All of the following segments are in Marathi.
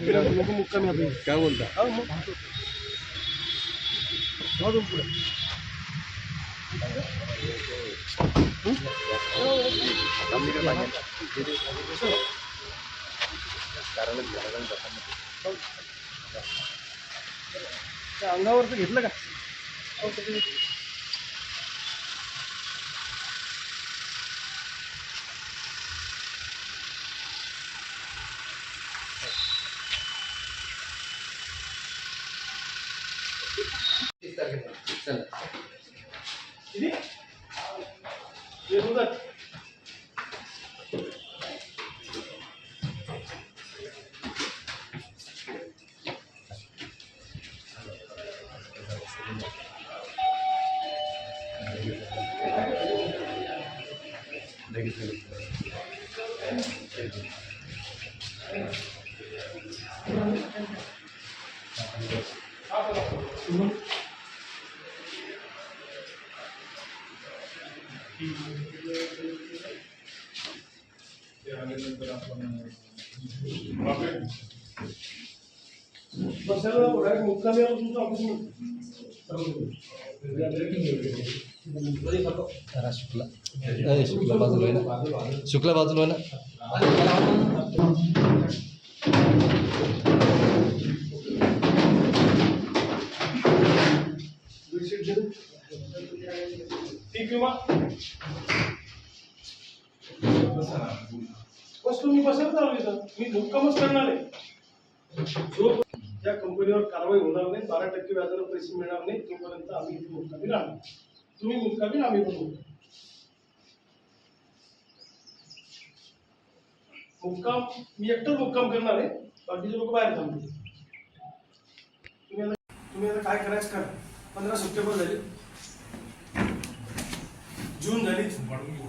मुक्कामी आपण काय बोलता? अंगावरच घेतलं का? मुक्कामी शुक्ला बाजूला आहे ना, शुक्ला बाजूला आहे ना. बस तुम्ही बसत जाऊ इथं, मी मुक्कामच करणार आहे. जो त्या कंपनीवर कारवाई होणार नाही, 12% व्याजाने पैसे मिळणार नाही तोपर्यंत आम्ही इथे मुक्कामी राहणार. तुम्ही मुक्कामी, आम्ही पण मुक्काम. मी एकटाच मुक्काम करणार आहे, बाकीचे लोक बाहेर थांबले. तुम्ही आता काय करायचं करा. 15 सप्टेंबर झाली, जून झाली,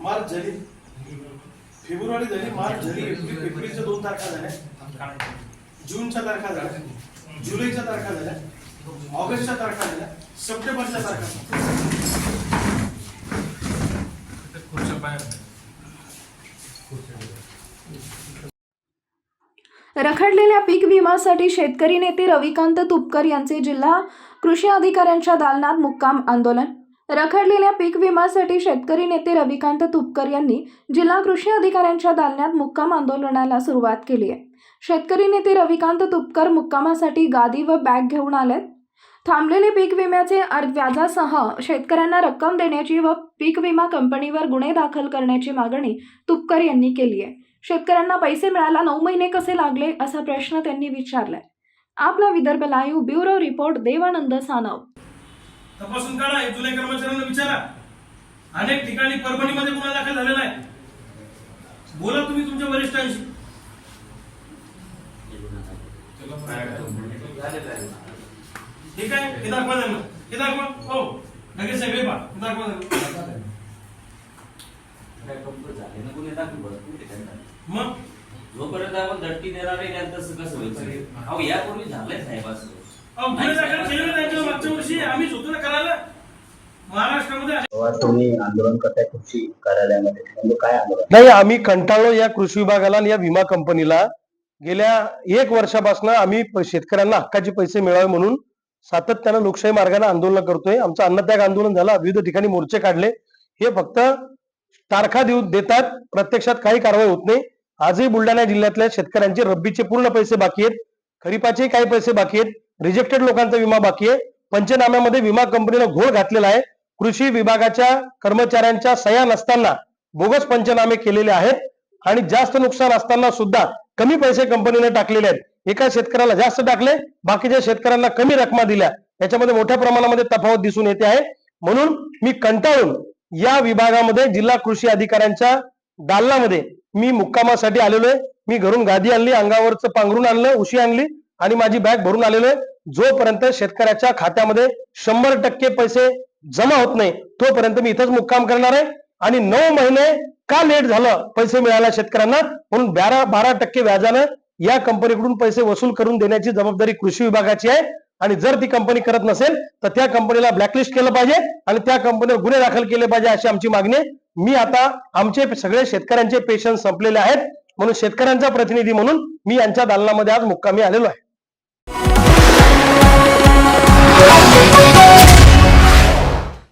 मार्च झाली, फेब्रुवारी झाली, मार्च झाली, एप्रिलच्या 2 तारखा झाल्या, जूनच्या तारखा झाल्या, जुलैच्या तारखा झाल्या, ऑगस्टच्या तारखा झाल्या, सप्टेंबरच्या तारखा. रखडलेल्या पीक विम्यासाठी शेतकरी नेते रविकांत तुपकर यांचे जिल्हा कृषी अधिकाऱ्यांच्या दालनात मुक्काम आंदोलन. रखडलेल्या पीक विम्यासाठी शेतकरी नेते रविकांत तुपकर यांनी जिल्हा कृषी अधिकाऱ्यांच्या दालनात मुक्काम आंदोलनाला सुरुवात केली आहे. शेतकरी नेते रविकांत तुपकर मुक्कामासाठी गादी व बॅग घेऊन आले. थांबलेले पीक विम्याचे व्याजासह शेतकऱ्यांना रक्कम देण्याची व पीक विमा कंपनीवर गुन्हे दाखल करण्याची मागणी तुपकर यांनी केली आहे. शेतकऱ्यांना पैसे मिळायला 9 महिने कसे लागले असा प्रश्न त्यांनी विचारलाय. आपला Vidarbha live bureau report Devanand Sanav. तपासून काढा, हे जुलै कर्मचाऱ्यांना विचारा. अनेक ठिकाणी परभणीमध्ये गुन्हा दाखल झालेला आहे. बोला तुम्ही तुमच्या वरिष्ठांशी. ठीक आहे, हे दाखवा त्यांना, हे दाखवा. हो लगेच सगळे पहा, हे दाखवा त्यांना. मग जोपर्यंत आपण धटकी देणार नाही त्यांचं कसं व्हायचं? अहो यापूर्वी झालंय साहेब असं. गुन्हे दाखल केले त्यांच्या मागच्या वर्षी आम्ही होतो ना करायला महाराष्ट्रामध्ये. तुम्ही आंदोलन करताय कृषी कार्यालयामध्ये, म्हणजे काय आंदोलन? नाही, आम्ही कंटाळलो या कृषी विभागाला आणि या विमा कंपनीला. गेल्या 1 वर्षापासून आम्ही शेतकऱ्यांना हक्काचे पैसे मिळावे म्हणून सातत्यानं लोकशाही मार्गाने आंदोलन करतोय. आमचं अन्नत्याग आंदोलन झालं, विविध ठिकाणी मोर्चे काढले. हे फक्त तारखा देतात, प्रत्यक्षात काही कारवाई होत नाही. आजही बुलढाणा जिल्ह्यातल्या शेतकऱ्यांचे रब्बीचे पूर्ण पैसे बाकी आहेत, खरीपाचे काही पैसे बाकी आहेत, रिजेक्टेड लोकांचा विमा बाकी आहे. पंचनाम्यामध्ये विमा कंपनीला घोळ घातलेला आहे. कृषी विभागाच्या कर्मचाऱ्यांच्या सह्या नसताना बोगस पंचनामे केलेले आहेत आणि जास्त नुकसान असताना सुद्धा कमी पैसे कंपनीने टाकलेले आहेत. एका शेतकऱ्याला जास्त टाकले, बाकीच्या शेतकऱ्यांना कमी रकमा दिल्या. याच्यामध्ये मोठ्या प्रमाणामध्ये तफावत दिसून येते आहे. म्हणून मी कंटाळून या विभागामध्ये जिल्हा कृषी अधिकाऱ्यांच्या दालनामध्ये मी मुक्कामासाठी आलेलो आहे. मी घरून गादी आणली, अंगावरचं पांघरून आणलं, उशी आणली आणि माझी बॅग भरून आलेलो आहे. जोपर्यंत शेतकऱ्याच्या खात्यामध्ये 100% पैसे जमा होत नाही तोपर्यंत मी इथंच मुक्काम करणार आहे. आणि 9 महिने का लेट झालं पैसे मिळायला शेतकऱ्यांना, म्हणून 12% व्याजानं या कंपनीकडून पैसे वसूल करून देण्याची जबाबदारी कृषी विभागाची आहे. आणि जर ती कंपनी करत नसेल तर त्या कंपनीला ब्लॅकलिस्ट केलं पाहिजे आणि त्या कंपनीवर गुन्हे दाखल केले पाहिजे अशी आमची मागणी आहे. मी आता आमचे सगळे शेतकऱ्यांचे पेशन्स संपलेले आहेत. म्हणून शेतकऱ्यांचा प्रतिनिधी म्हणून मी यांच्या दालनामध्ये आज मुक्कामी आलेलो आहे.